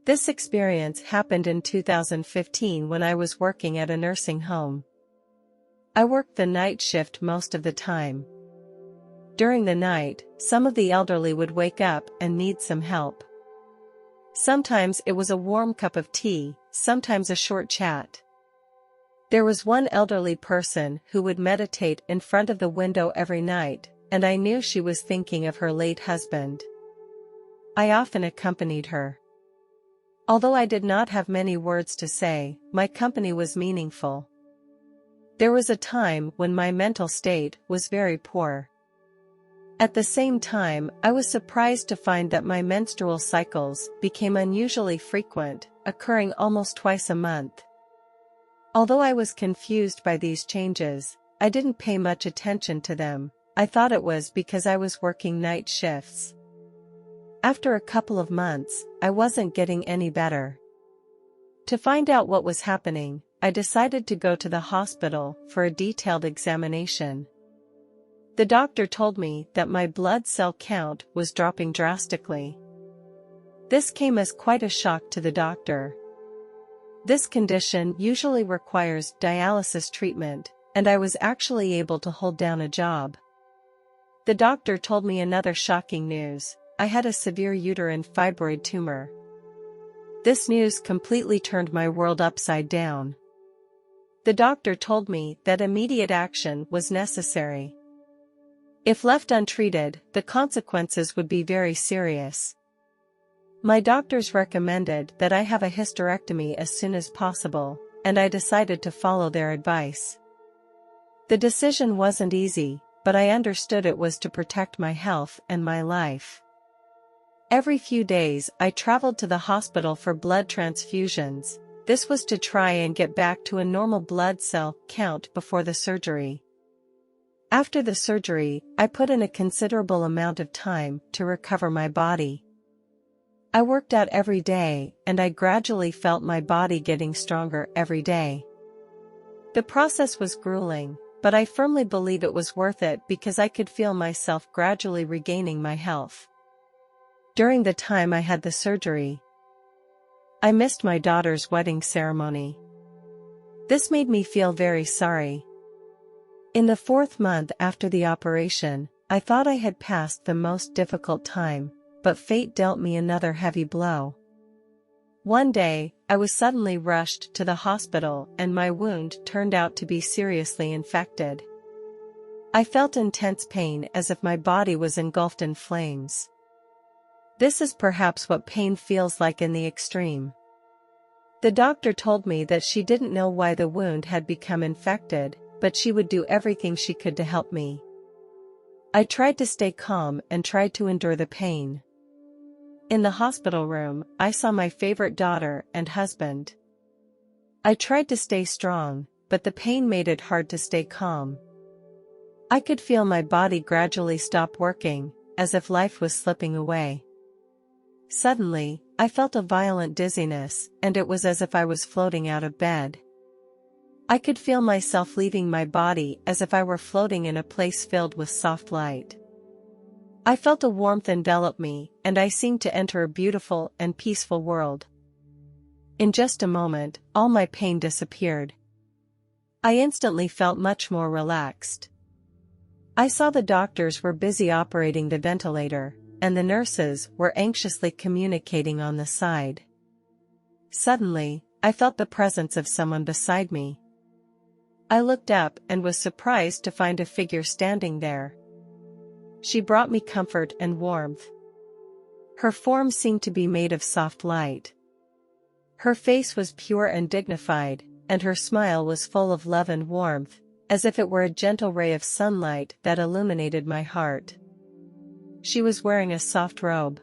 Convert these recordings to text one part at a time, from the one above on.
This experience happened in 2015 when I was working at a nursing home. I worked the night shift most of the time. During the night, some of the elderly would wake up and need some help. Sometimes it was a warm cup of tea, sometimes a short chat. There was one elderly person who would meditate in front of the window every night, and I knew she was thinking of her late husband. I often accompanied her. Although I did not have many words to say, my company was meaningful. There was a time when my mental state was very poor. At the same time, I was surprised to find that my menstrual cycles became unusually frequent, occurring almost twice a month. Although I was confused by these changes, I didn't pay much attention to them. I thought it was because I was working night shifts. After a couple of months, I wasn't getting any better. To find out what was happening, I decided to go to the hospital for a detailed examination. The doctor told me that my blood cell count was dropping drastically. This came as quite a shock to the doctor. This condition usually requires dialysis treatment, and I was actually able to hold down a job. The doctor told me another shocking news: I had a severe uterine fibroid tumor. This news completely turned my world upside down. The doctor told me that immediate action was necessary. If left untreated, the consequences would be very serious. My doctors recommended that I have a hysterectomy as soon as possible, and I decided to follow their advice. The decision wasn't easy, but I understood it was to protect my health and my life. Every few days I traveled to the hospital for blood transfusions. This was to try and get back to a normal blood cell count before the surgery. After the surgery, I put in a considerable amount of time to recover my body. I worked out every day, and I gradually felt my body getting stronger every day. The process was grueling, but I firmly believe it was worth it because I could feel myself gradually regaining my health. During the time I had the surgery, I missed my daughter's wedding ceremony. This made me feel very sorry. In the 4th month after the operation, I thought I had passed the most difficult time, but fate dealt me another heavy blow. One day, I was suddenly rushed to the hospital and my wound turned out to be seriously infected. I felt intense pain as if my body was engulfed in flames. This is perhaps what pain feels like in the extreme. The doctor told me that she didn't know why the wound had become infected, but she would do everything she could to help me. I tried to stay calm and tried to endure the pain. In the hospital room, I saw my favorite daughter and husband. I tried to stay strong, but the pain made it hard to stay calm. I could feel my body gradually stop working, as if life was slipping away. Suddenly, I felt a violent dizziness, and it was as if I was floating out of bed. I could feel myself leaving my body as if I were floating in a place filled with soft light. I felt a warmth envelop me, and I seemed to enter a beautiful and peaceful world. In just a moment, all my pain disappeared. I instantly felt much more relaxed. I saw the doctors were busy operating the ventilator, and the nurses were anxiously communicating on the side. Suddenly, I felt the presence of someone beside me. I looked up and was surprised to find a figure standing there. She brought me comfort and warmth. Her form seemed to be made of soft light. Her face was pure and dignified, and her smile was full of love and warmth, as if it were a gentle ray of sunlight that illuminated my heart. She was wearing a soft robe.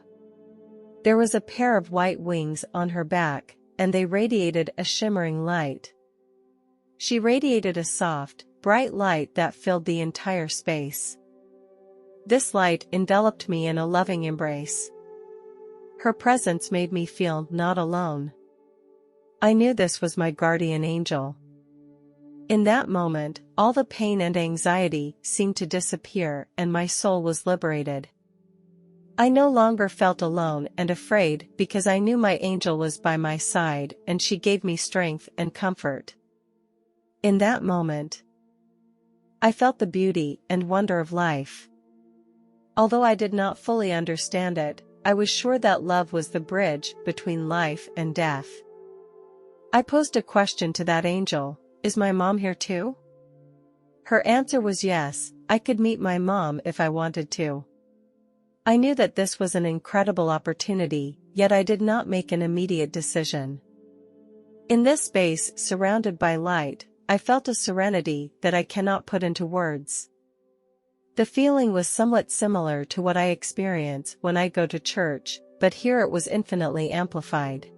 There was a pair of white wings on her back, and they radiated a shimmering light. She radiated a soft, bright light that filled the entire space. This light enveloped me in a loving embrace. Her presence made me feel not alone. I knew this was my guardian angel. In that moment, all the pain and anxiety seemed to disappear and my soul was liberated. I no longer felt alone and afraid because I knew my angel was by my side and she gave me strength and comfort. In that moment, I felt the beauty and wonder of life. Although I did not fully understand it, I was sure that love was the bridge between life and death. I posed a question to that angel: "Is my mom here too?" Her answer was yes, I could meet my mom if I wanted to. I knew that this was an incredible opportunity, yet I did not make an immediate decision. In this space, surrounded by light, I felt a serenity that I cannot put into words. The feeling was somewhat similar to what I experience when I go to church, but here it was infinitely amplified.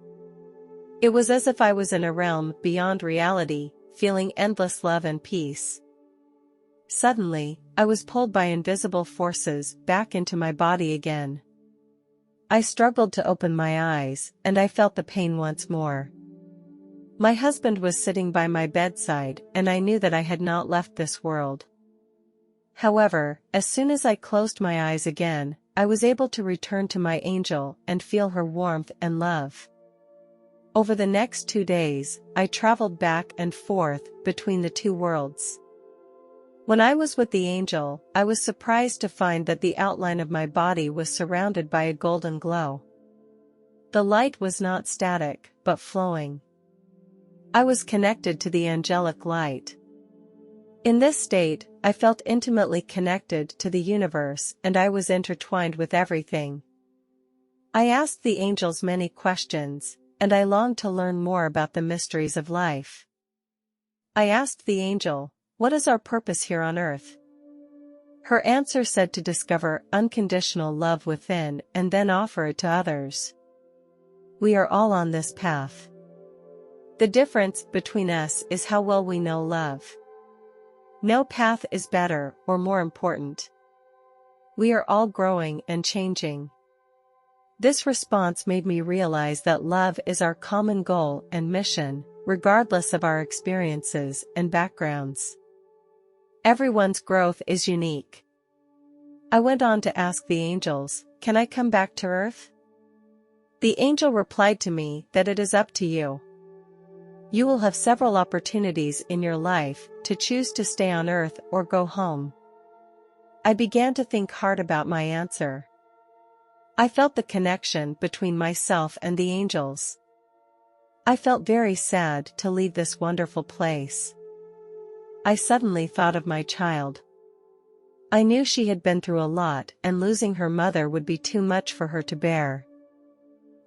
It was as if I was in a realm beyond reality, feeling endless love and peace. Suddenly, I was pulled by invisible forces back into my body again. I struggled to open my eyes, and I felt the pain once more. My husband was sitting by my bedside, and I knew that I had not left this world. However, as soon as I closed my eyes again, I was able to return to my angel and feel her warmth and love. Over the next 2 days, I traveled back and forth between the two worlds. When I was with the angel, I was surprised to find that the outline of my body was surrounded by a golden glow. The light was not static, but flowing. I was connected to the angelic light. In this state, I felt intimately connected to the universe, and I was intertwined with everything. I asked the angels many questions, and I longed to learn more about the mysteries of life. I asked the angel, "What is our purpose here on earth?" Her answer said to discover unconditional love within and then offer it to others. We are all on this path. The difference between us is how well we know love. No path is better or more important. We are all growing and changing. This response made me realize that love is our common goal and mission, regardless of our experiences and backgrounds. Everyone's growth is unique. I went on to ask the angels, "Can I come back to Earth?" The angel replied to me that it is up to you. You will have several opportunities in your life to choose to stay on Earth or go home. I began to think hard about my answer. I felt the connection between myself and the angels. I felt very sad to leave this wonderful place. I suddenly thought of my child. I knew she had been through a lot and losing her mother would be too much for her to bear.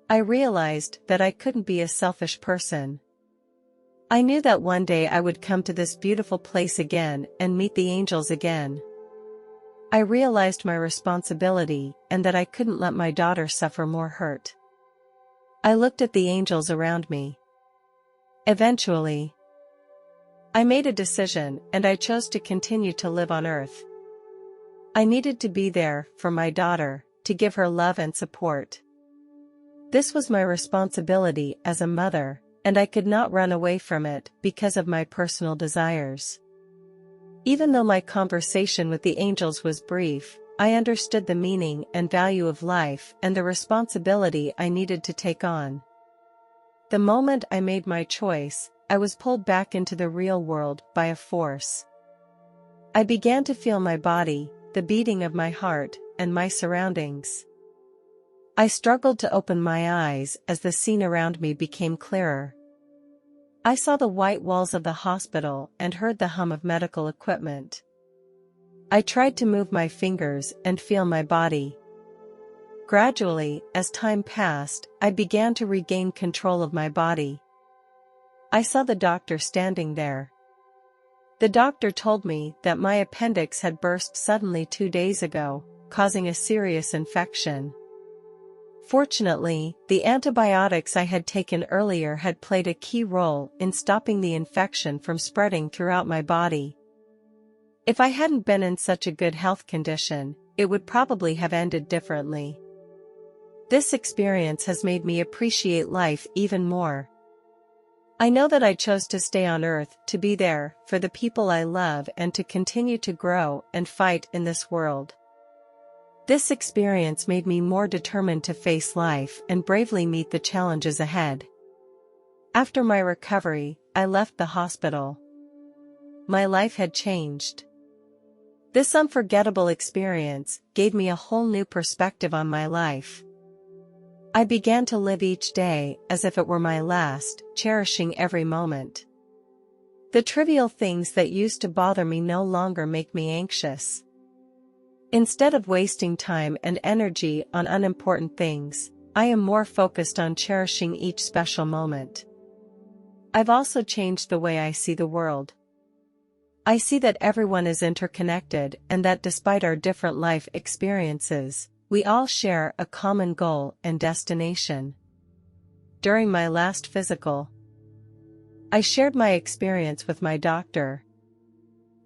I realized that I couldn't be a selfish person. I knew that one day I would come to this beautiful place again and meet the angels again. I realized my responsibility and that I couldn't let my daughter suffer more hurt. I looked at the angels around me. Eventually, I made a decision and I chose to continue to live on Earth. I needed to be there for my daughter, to give her love and support. This was my responsibility as a mother, and I could not run away from it because of my personal desires. Even though my conversation with the angels was brief, I understood the meaning and value of life and the responsibility I needed to take on. The moment I made my choice, I was pulled back into the real world by a force. I began to feel my body, the beating of my heart, and my surroundings. I struggled to open my eyes as the scene around me became clearer. I saw the white walls of the hospital and heard the hum of medical equipment. I tried to move my fingers and feel my body. Gradually, as time passed, I began to regain control of my body. I saw the doctor standing there. The doctor told me that my appendix had burst suddenly 2 days ago, causing a serious infection. Fortunately, the antibiotics I had taken earlier had played a key role in stopping the infection from spreading throughout my body. If I hadn't been in such a good health condition, it would probably have ended differently. This experience has made me appreciate life even more. I know that I chose to stay on Earth, to be there for the people I love and to continue to grow and fight in this world. This experience made me more determined to face life and bravely meet the challenges ahead. After my recovery, I left the hospital. My life had changed. This unforgettable experience gave me a whole new perspective on my life. I began to live each day as if it were my last, cherishing every moment. The trivial things that used to bother me no longer make me anxious. Instead of wasting time and energy on unimportant things, I am more focused on cherishing each special moment. I've also changed the way I see the world. I see that everyone is interconnected and that despite our different life experiences, we all share a common goal and destination. During my last physical, I shared my experience with my doctor.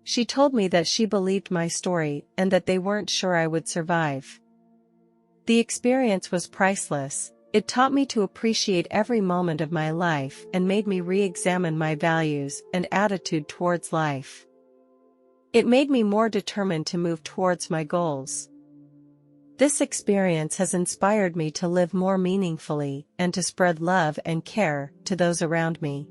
She told me that she believed my story and that they weren't sure I would survive. The experience was priceless. It taught me to appreciate every moment of my life and made me re-examine my values and attitude towards life. It made me more determined to move towards my goals. This experience has inspired me to live more meaningfully and to spread love and care to those around me.